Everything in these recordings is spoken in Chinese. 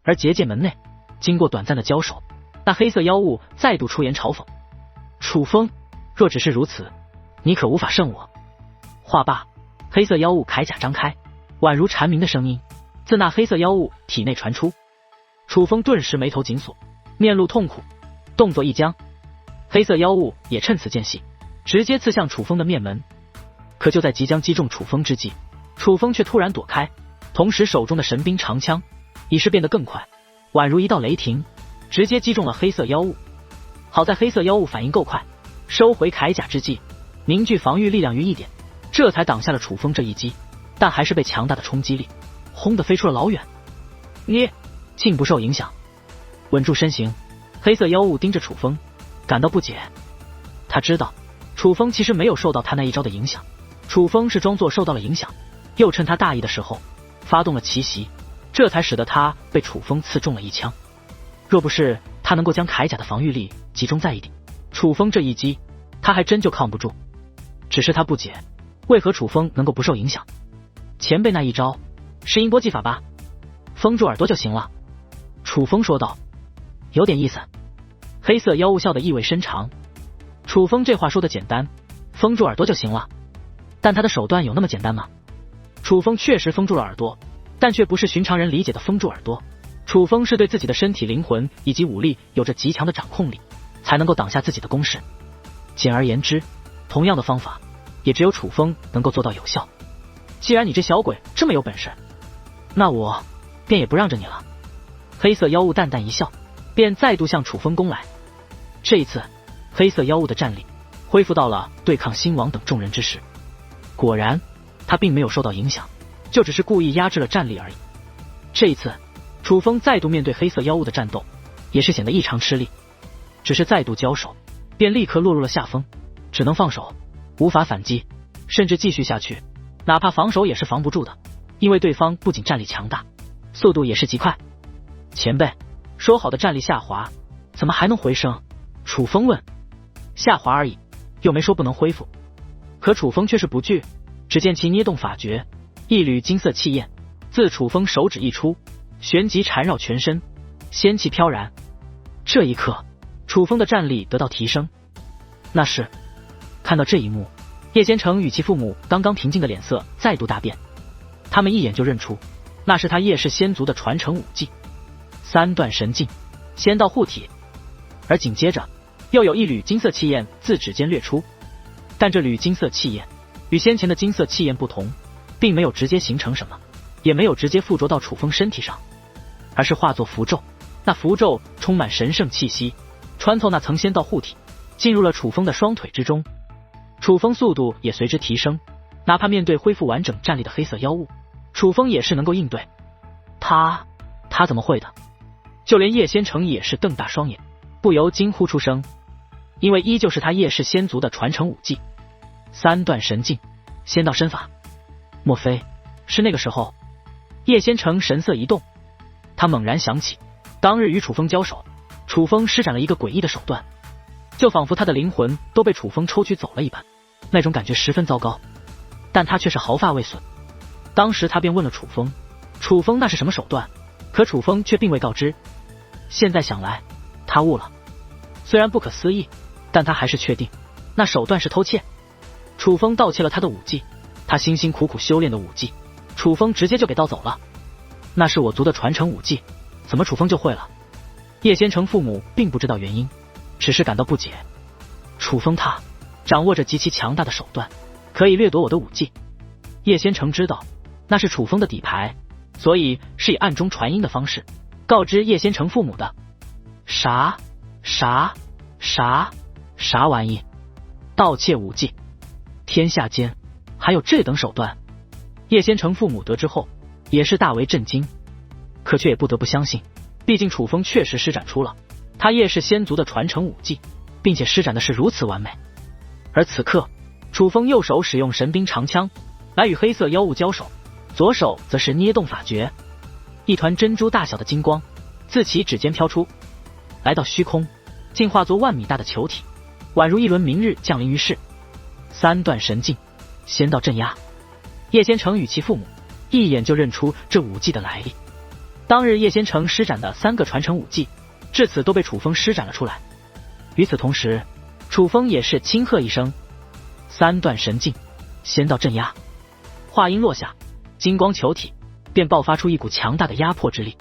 而结界门内，经过短暂的交手，那黑色妖物再度出言嘲讽：楚风，若只是如此，你可无法胜我。话罢，黑色妖物铠甲张开，宛如蝉鸣的声音自那黑色妖物体内传出。楚风顿时眉头紧锁，面露痛苦，动作一僵。黑色妖物也趁此间隙，直接刺向楚风的面门。可就在即将击中楚风之际，楚风却突然躲开，同时手中的神兵长枪已是变得更快，宛如一道雷霆，直接击中了黑色妖物。好在黑色妖物反应够快，收回铠甲之际，凝聚防御力量于一点，这才挡下了楚风这一击，但还是被强大的冲击力轰得飞出了老远。你竟不受影响。稳住身形，黑色妖物盯着楚风，感到不解。他知道楚风其实没有受到他那一招的影响，楚风是装作受到了影响，又趁他大意的时候发动了奇袭，这才使得他被楚风刺中了一枪。若不是他能够将铠甲的防御力集中在一点，楚风这一击他还真就抗不住。只是他不解，为何楚风能够不受影响？前辈那一招是音波技法吧？封住耳朵就行了。楚风说道。有点意思。黑色妖物笑得意味深长。楚风这话说的简单，封住耳朵就行了。但他的手段有那么简单吗？楚风确实封住了耳朵，但却不是寻常人理解的封住耳朵。楚风是对自己的身体、灵魂以及武力有着极强的掌控力，才能够挡下自己的攻势。简而言之，同样的方法也只有楚风能够做到有效。既然你这小鬼这么有本事，那我便也不让着你了。黑色妖物淡淡一笑，便再度向楚风攻来。这一次黑色妖物的战力恢复到了对抗星王等众人之时。果然他并没有受到影响，就只是故意压制了战力而已。这一次楚风再度面对黑色妖物的战斗，也是显得异常吃力。只是再度交手，便立刻落入了下风，只能放手，无法反击，甚至继续下去，哪怕防守也是防不住的，因为对方不仅战力强大，速度也是极快。前辈，说好的战力下滑，怎么还能回升？楚风问。下滑而已，又没说不能恢复。可楚风却是不惧，只见其捏动法诀，一缕金色气焰自楚风手指一出，旋即缠绕全身，仙气飘然。这一刻，楚风的战力得到提升。那是看到这一幕，叶仙成与其父母刚刚平静的脸色再度大变，他们一眼就认出那是他叶氏仙族的传承武技三段神镜，仙道护体。而紧接着又有一缕金色气焰自指尖掠出，但这缕金色气焰与先前的金色气焰不同，并没有直接形成什么，也没有直接附着到楚风身体上，而是化作符咒。那符咒充满神圣气息，穿透那层仙道护体，进入了楚风的双腿之中。楚风速度也随之提升，哪怕面对恢复完整战力的黑色妖物，楚风也是能够应对。他怎么会的？就连叶仙成也是瞪大双眼，不由惊呼出声，因为依旧是他叶氏仙族的传承武技三段神镜，仙道身法。莫非是那个时候？叶仙成神色一动，他猛然想起当日与楚风交手，楚风施展了一个诡异的手段，就仿佛他的灵魂都被楚风抽取走了一般，那种感觉十分糟糕。但他却是毫发未损。当时他便问了楚风，楚风那是什么手段？可楚风却并未告知。现在想来，他悟了。虽然不可思议，但他还是确定那手段是偷窃。楚风盗窃了他的武技，他辛辛苦苦修炼的武技，楚风直接就给盗走了。那是我族的传承武技，怎么楚风就会了？叶仙成父母并不知道原因，只是感到不解。楚风他掌握着极其强大的手段，可以掠夺我的武技。叶仙成知道那是楚风的底牌，所以是以暗中传音的方式告知叶仙成父母的。啥玩意？盗窃武技？天下间还有这等手段？叶仙成父母得知后也是大为震惊，可却也不得不相信，毕竟楚风确实施展出了他叶氏仙族的传承武技，并且施展的是如此完美。而此刻楚风右手使用神兵长枪来与黑色妖物交手，左手则是捏动法诀，一团珍珠大小的金光自其指尖飘出，来到虚空，竟化作万米大的球体，宛如一轮明日降临于世。三段神镜，仙道镇压。叶仙成与其父母一眼就认出这武技的来历，当日叶仙城施展的3个传承武技，至此都被楚风施展了出来。与此同时，楚风也是轻喝一声：“3段神境，仙道镇压。”话音落下，金光球体便爆发出一股强大的压迫之力。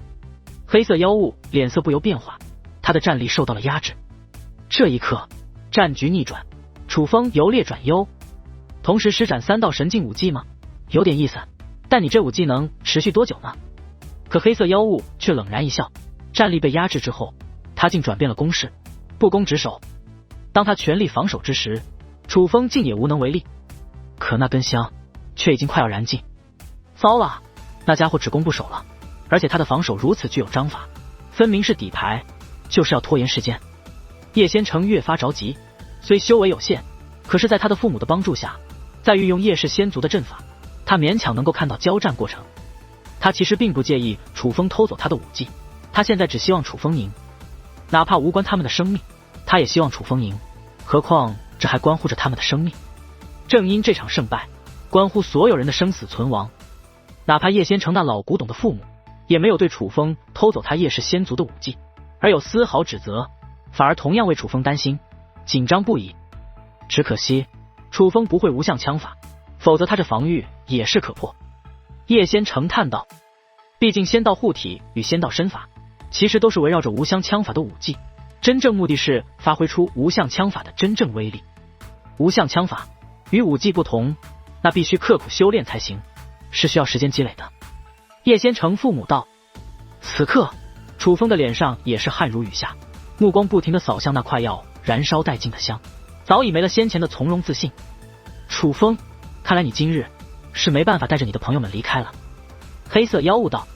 黑色妖物脸色不由变化，他的战力受到了压制。这一刻，战局逆转，楚风由劣转优，同时施展3道神境武技吗？有点意思，但你这武技能持续多久呢？可黑色妖物却冷然一笑，战力被压制之后，他竟转变了攻势，不攻直守。当他全力防守之时，楚风竟也无能为力。可那根香却已经快要燃尽。糟了，那家伙只攻不守了，而且他的防守如此具有章法，分明是底牌，就是要拖延时间。叶仙城越发着急，虽修为有限，可是在他的父母的帮助下，再运用叶氏仙族的阵法，他勉强能够看到交战过程。他其实并不介意楚风偷走他的武技，他现在只希望楚风赢，哪怕无关他们的生命，他也希望楚风赢，何况这还关乎着他们的生命。正因这场胜败关乎所有人的生死存亡，哪怕叶仙城那老古董的父母也没有对楚风偷走他叶氏仙族的武技而有丝毫指责，反而同样为楚风担心，紧张不已。只可惜楚风不会无相枪法，否则他这防御也是可破。叶仙城叹道，毕竟仙道护体与仙道身法其实都是围绕着无相枪法的武技，真正目的是发挥出无相枪法的真正威力。无相枪法与武技不同，那必须刻苦修炼才行，是需要时间积累的。叶仙城父母道。此刻楚风的脸上也是汗如雨下，目光不停地扫向那快要燃烧殆尽的香，早已没了先前的从容自信。楚风，看来你今日是没办法带着你的朋友们离开了。黑色妖物道。